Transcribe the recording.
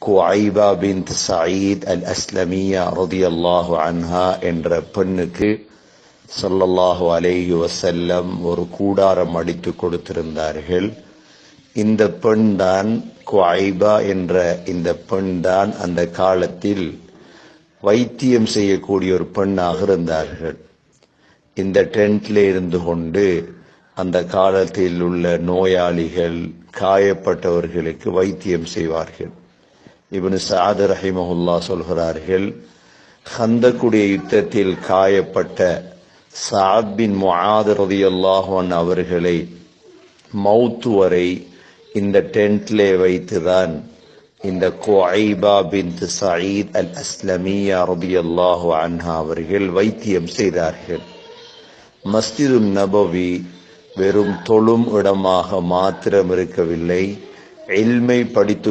குஐபா பின்த் Zayed அல் அஸ்லமியா ரலியல்லாஹு அன்ஹா என்ற பெண்ணுக்கு ஸல்லல்லாஹு அலைஹி வஸல்லம் ஒரு கூடாரம் அடித்து கொடுத்திருந்தார்கள். இந்த பெண் தான் குஐபா என்ற இந்த பெண் தான் அந்த காலத்தில் வைத்தியம் செய்யக்கூடிய ஒரு பெண்ணாக இருந்தார்கள். இந்த டென்ட்ல இருந்து கொண்டு அந்த காலத்தில் உள்ள நோயாளிகள், காயப்பட்டவர்களுக்கு வைத்தியம் செய்வார்கள். இப்னு சஅத் ரஹிமஹுல்லாஹ் சொல்கிறார்கள், ஹந்தக்குடைய யுத்தத்தில் காயப்பட்ட சஅத் பின் முஆத் ரலியல்லாஹு அன்ஹு அவர்களை மௌத் வரை இந்த டென்ட்லே வைத்துதான் இந்த குஐபா பின்த் சயீத் அல் அஸ்லமியா ரலியல்லாஹு அன்ஹா அவர்கள் வைத்தியம் செய்தார்கள். மஸ்ஜிது நபவி வெறும் தொழும் இடமாக மாத்திரம் இருக்கவில்லை, இல்மை படித்து